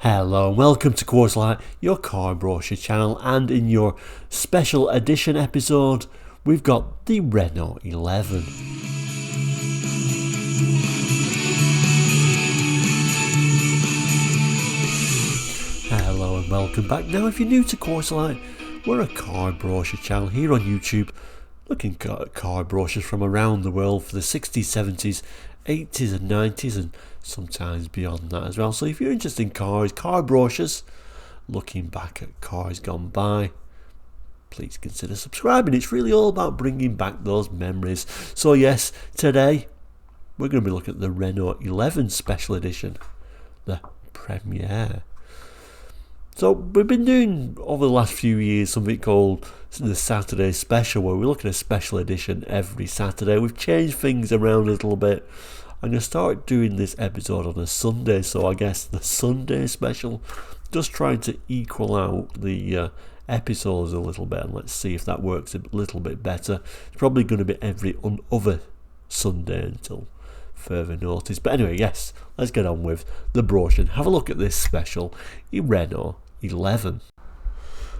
Hello and welcome to Quartzlight, your car brochure channel, and in your special edition episode we've got the Renault 11. Hello and welcome back. Now if you're new to Quartzlight, we're a car brochure channel here on YouTube, looking at car brochures from around the world for the 60s, 70s, 80s and 90s and sometimes beyond that as well. So if you're interested in cars, car brochures, looking back at cars gone by, please consider subscribing. It's really all about bringing back those memories. So yes, today we're going to be looking at the Renault 11 Special Edition, the Premiere. So we've been doing over the last few years something called the Saturday Special, where we look at a special edition every Saturday. We've changed things around a little bit. I'm going to start doing this episode on a Sunday, so I guess the Sunday Special, just trying to equal out the episodes a little bit, and let's see if that works a little bit better. It's probably going to be every other Sunday until further notice. But anyway, yes, let's get on with the brochure and have a look at this special Renault 11.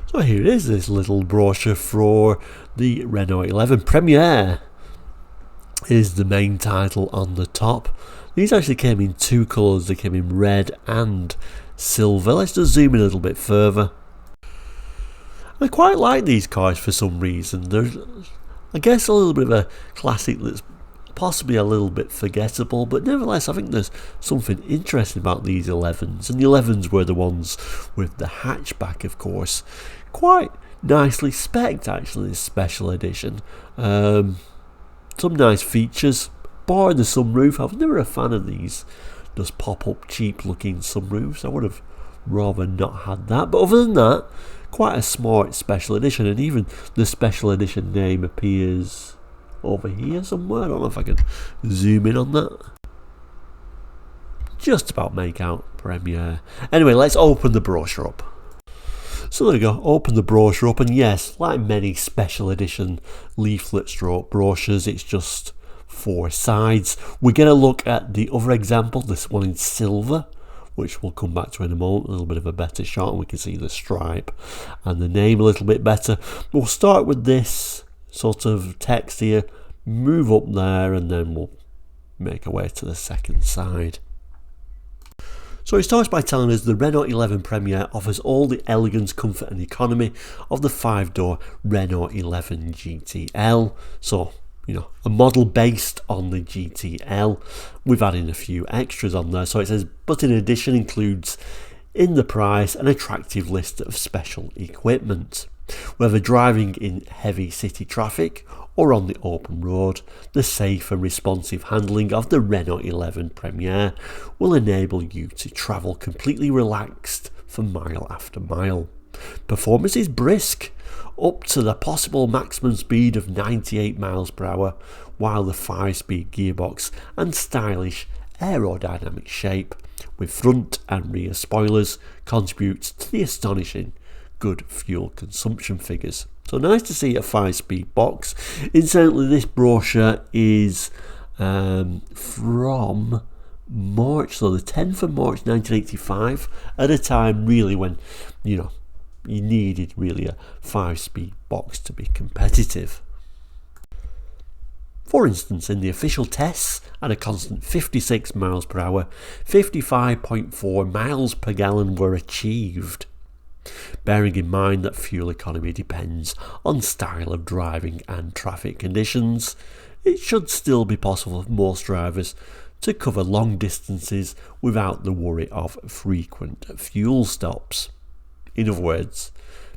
So here it is, this little brochure for the Renault 11 Premiere is the main title on the top. These actually came in two colours. They came in red and silver. Let's just zoom in a little bit further. I quite like these cars for some reason. There's, I guess, a little bit of a classic that's possibly a little bit forgettable, but nevertheless I think there's something interesting about these 11s, and the 11s were the ones with the hatchback, of course. Quite nicely spec'd actually, this special edition. Some nice features, bar the sunroof. I was never a fan of these just pop-up cheap looking sunroofs. I would have rather not had that, but other than that, quite a smart special edition, and even the special edition name appears over here somewhere. I don't know if I can zoom in on that. Just about make out Premiere. Anyway, let's open the brochure up. So there we go, open the brochure up, and yes, like many special edition leaflet stroke brochures, it's just four sides. We're going to look at the other example, this one in silver, which we'll come back to in a moment, a little bit of a better shot, and we can see the stripe and the name a little bit better. We'll start with this sort of text here, move up there, and then we'll make our way to the second side. So it starts by telling us the Renault 11 Premiere offers all the elegance, comfort and economy of the 5-door Renault 11 GTL. So, you know, a model based on the GTL. We've added a few extras on there. So it says, but in addition includes in the price an attractive list of special equipment. Whether driving in heavy city traffic or on the open road, the safe and responsive handling of the Renault 11 Premiere will enable you to travel completely relaxed for mile after mile. Performance is brisk, up to the possible maximum speed of 98 miles per hour, while the 5-speed gearbox and stylish aerodynamic shape with front and rear spoilers contributes to the astonishing good fuel consumption figures. So nice to see a 5-speed box. Incidentally, this brochure is from March, so the 10th of March 1985, at a time really when, you know, you needed really a 5-speed box to be competitive. For instance, in the official tests, at a constant 56 miles per hour, 55.4 miles per gallon were achieved. Bearing in mind that fuel economy depends on style of driving and traffic conditions, it should still be possible for most drivers to cover long distances without the worry of frequent fuel stops. In other words,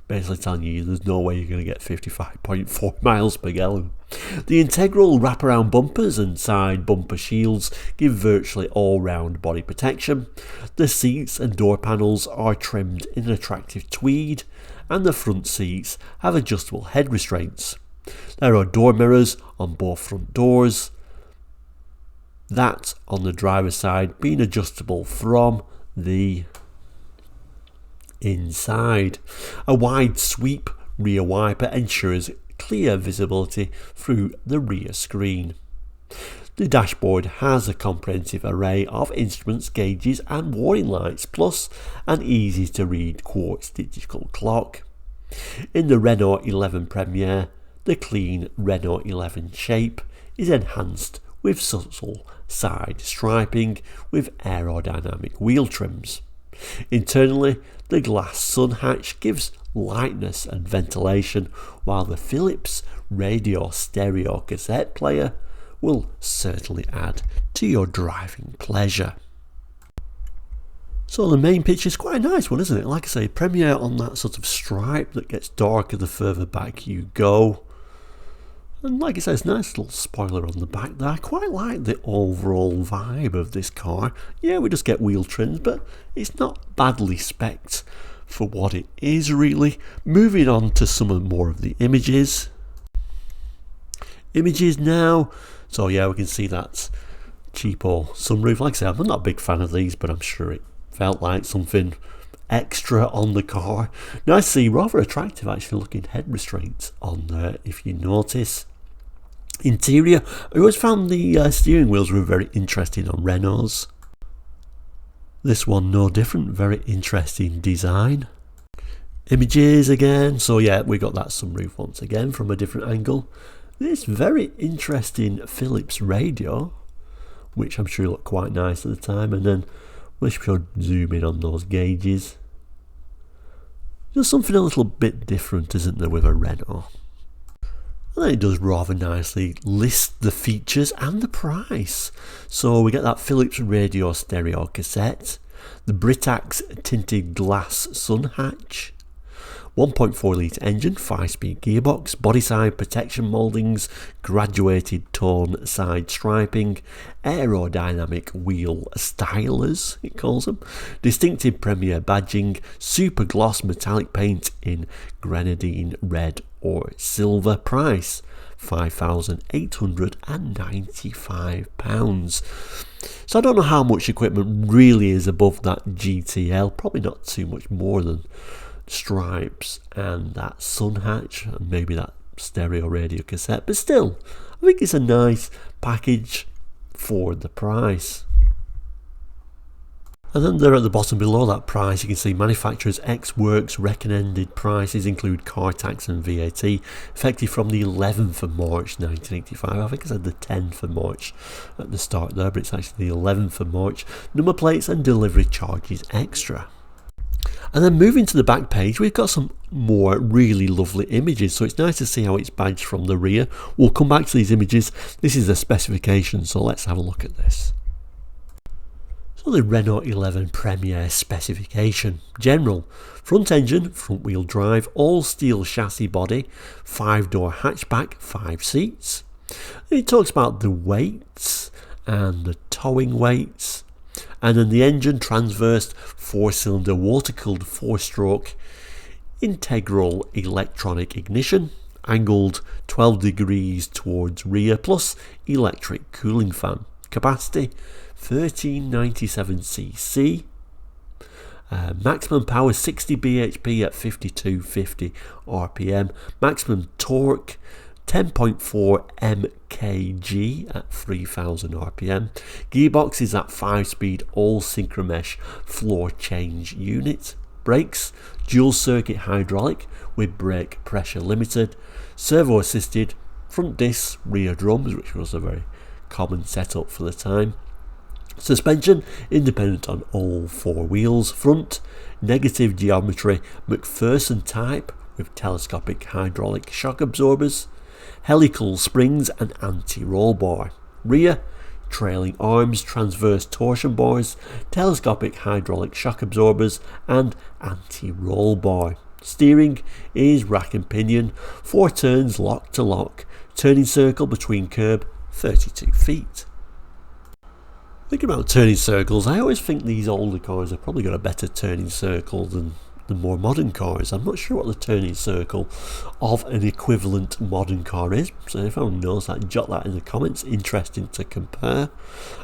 basically telling you there's no way you're going to get 55.4 miles per gallon. The integral wraparound bumpers and side bumper shields give virtually all-round body protection. The seats and door panels are trimmed in an attractive tweed, and the front seats have adjustable head restraints. There are door mirrors on both front doors, that on the driver's side being adjustable from the inside. A wide sweep rear wiper ensures clear visibility through the rear screen. The dashboard has a comprehensive array of instruments, gauges and warning lights, plus an easy to read quartz digital clock. In the Renault 11 Premier, the clean Renault 11 shape is enhanced with subtle side striping with aerodynamic wheel trims. Internally, the glass sun hatch gives lightness and ventilation, while the Philips radio stereo cassette player will certainly add to your driving pleasure. So the main picture is quite a nice one, isn't it? Like I say, Premier on that sort of stripe that gets darker the further back you go. And like I say, it's a nice little spoiler on the back there. I quite like the overall vibe of this car. Yeah, we just get wheel trims, but it's not badly spec'd for what it is really. Moving on to some more of the images. Images now. So yeah, we can see that cheapo sunroof. Like I say, I'm not a big fan of these, but I'm sure it felt like something extra on the car. Now I see rather attractive actually looking head restraints on there, if you notice. Interior, I always found the steering wheels were very interesting on Renaults. This one no different, very interesting design. Images again, so yeah, we got that sunroof once again from a different angle. This very interesting Philips radio, which I'm sure looked quite nice at the time, and then we should zoom in on those gauges. There's something a little bit different, isn't there, with a Renault? And then it does rather nicely list the features and the price. So we get that Philips radio stereo cassette, the Britax tinted glass sun hatch, 1.4 litre engine, 5-speed gearbox, body side protection mouldings, graduated tone side striping, aerodynamic wheel stylers, it calls them, distinctive Premier badging, super gloss metallic paint in grenadine red or silver. Price £5,895. So I don't know how much equipment really is above that GTL, probably not too much more than stripes and that sun hatch and maybe that stereo radio cassette, but still I think it's a nice package for the price. And then there at the bottom below that price you can see manufacturer's ex-works recommended prices include car tax and VAT, effective from the 11th of March 1985. I think I said the 10th of March at the start there, but it's actually the 11th of March. Number plates and delivery charges extra. And then moving to the back page, we've got some more really lovely images, so it's nice to see how it's badged from the rear. We'll come back to these images. This is the specification, so let's have a look at this. So the Renault 11 Premier specification. General, front engine, front wheel drive, all steel chassis body, 5-door hatchback, 5 seats. It talks about the weights and the towing weights. And then the engine, transverse 4-cylinder water-cooled 4-stroke integral electronic ignition, angled 12 degrees towards rear, plus electric cooling fan. Capacity 1397cc. Maximum power 60 bhp at 5250 rpm. Maximum torque 10.4 mkg at 3000 rpm. Gearbox is that 5-speed all synchromesh floor change unit. Brakes, dual circuit hydraulic with brake pressure limited. Servo assisted, front discs, rear drums, which was a very common setup for the time. Suspension independent on all 4 wheels. Front negative geometry McPherson type with telescopic hydraulic shock absorbers. Helical springs and anti-roll bar. Rear, trailing arms, transverse torsion bars, telescopic hydraulic shock absorbers and anti-roll bar. Steering is rack and pinion, 4 turns lock to lock, turning circle between curb 32 feet. Thinking about turning circles, I always think these older cars have probably got a better turning circle than the more modern cars. I'm not sure what the turning circle of an equivalent modern car is, so if anyone knows that, jot that in the comments. Interesting to compare.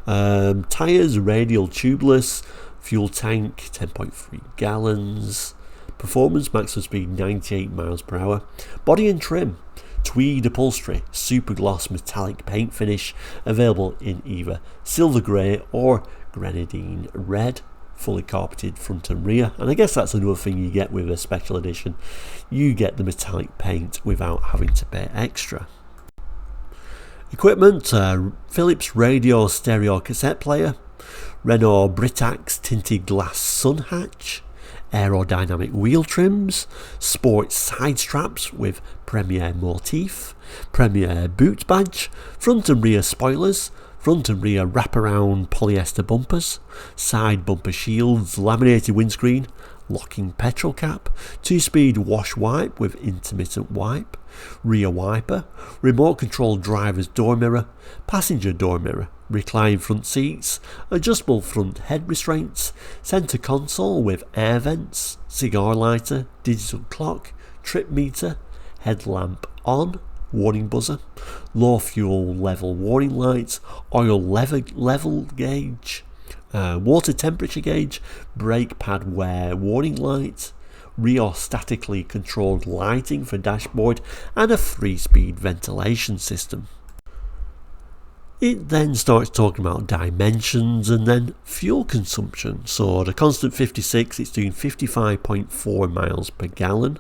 Tyres radial tubeless, fuel tank 10.3 gallons, performance maximum speed 98 miles per hour. Body and trim, tweed upholstery, super gloss metallic paint finish, available in either silver grey or grenadine red. Fully carpeted front and rear, and I guess that's another thing you get with a special edition. You get the metallic paint without having to pay extra. Equipment: Philips radio stereo cassette player, Renault Britax tinted glass sun hatch, aerodynamic wheel trims, sports side straps with Premier motif, Premier boot badge, front and rear spoilers, front and rear wraparound polyester bumpers, side bumper shields, laminated windscreen, locking petrol cap, 2-speed wash wipe with intermittent wipe, rear wiper, remote control driver's door mirror, passenger door mirror, reclined front seats, adjustable front head restraints, centre console with air vents, cigar lighter, digital clock, trip meter, headlamp on, warning buzzer, low fuel level warning lights, oil level gauge, water temperature gauge, brake pad wear warning light, rheostatically controlled lighting for dashboard, and a 3-speed ventilation system. It then starts talking about dimensions and then fuel consumption. So the constant 56, it's doing 55.4 miles per gallon.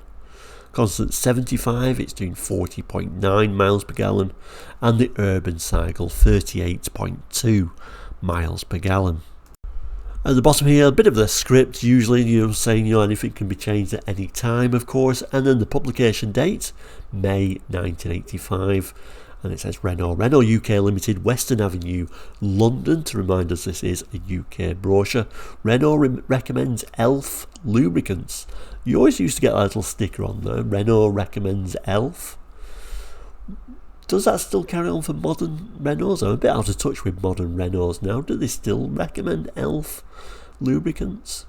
Constant 75, it's doing 40.9 miles per gallon, and the urban cycle 38.2 miles per gallon. At the bottom here, a bit of the script, usually saying anything can be changed at any time, of course, and then the publication date, May 1985. And it says Renault UK Limited, Western Avenue, London. To remind us, this is a UK brochure. Renault recommends ELF lubricants. You always used to get a little sticker on there, Renault recommends ELF. Does that still carry on for modern Renaults? I'm a bit out of touch with modern Renaults now. Do they still recommend ELF lubricants?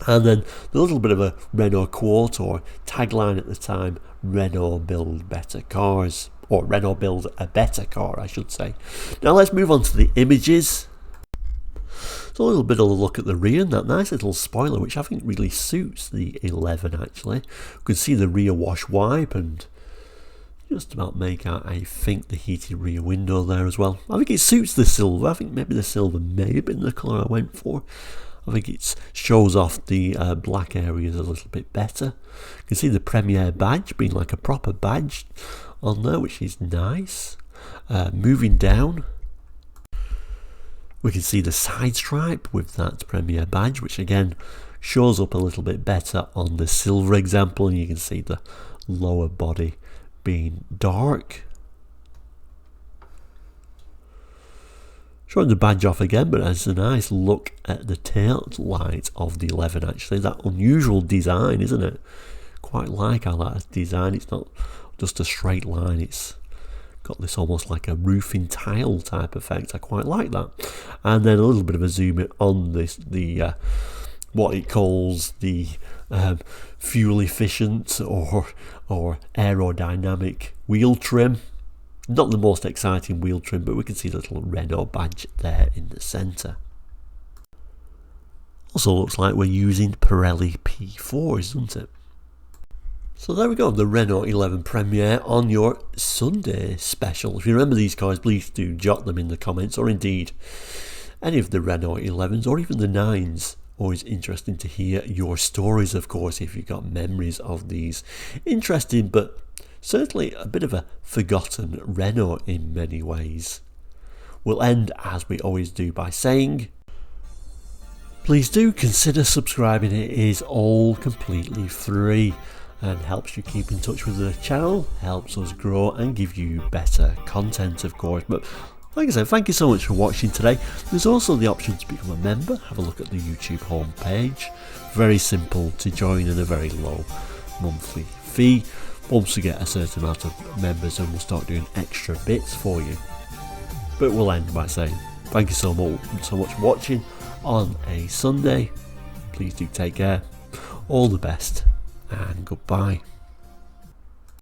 And then a little bit of a Renault quote or tagline at the time, Renault build better cars. Or Renault build a better car, I should say. Now let's move on to the images. So a little bit of a look at the rear, and that nice little spoiler, which I think really suits the 11 actually. You can see the rear wash wipe and just about make out, I think, the heated rear window there as well. I think it suits the silver. I think maybe the silver may have been the colour I went for. I think it shows off the black areas a little bit better. You can see the Premier badge being like a proper badge on there, which is nice. Moving down, we can see the side stripe with that Premier badge, which again shows up a little bit better on the silver example, and you can see the lower body being dark. Showing the badge off again, but it's a nice look at the tail light of the 11 actually. That unusual design, isn't it? Quite like how that's designed. It's not just a straight line, it's got this almost like a roofing tile type effect. I quite like that. And then a little bit of a zoom in on this, the what it calls the fuel efficient or aerodynamic wheel trim. Not the most exciting wheel trim, but we can see the little Renault badge there in the centre. Also looks like we're using Pirelli P4s, doesn't it? So there we go, the Renault 11 Premier on your Sunday special. If you remember these cars, please do jot them in the comments, or indeed any of the Renault 11s or even the 9s. Always interesting to hear your stories, of course, if you've got memories of these. Interesting, but certainly a bit of a forgotten Renault in many ways. We'll end, as we always do, by saying, please do consider subscribing. It is all completely free and helps you keep in touch with the channel, helps us grow and give you better content, of course. But like I said, thank you so much for watching today. There's also the option to become a member. Have a look at the YouTube homepage. Very simple to join and a very low monthly fee. Once we get a certain amount of members, and we'll start doing extra bits for you. But we'll end by saying thank you so much for watching on a Sunday. Please do take care. All the best and goodbye.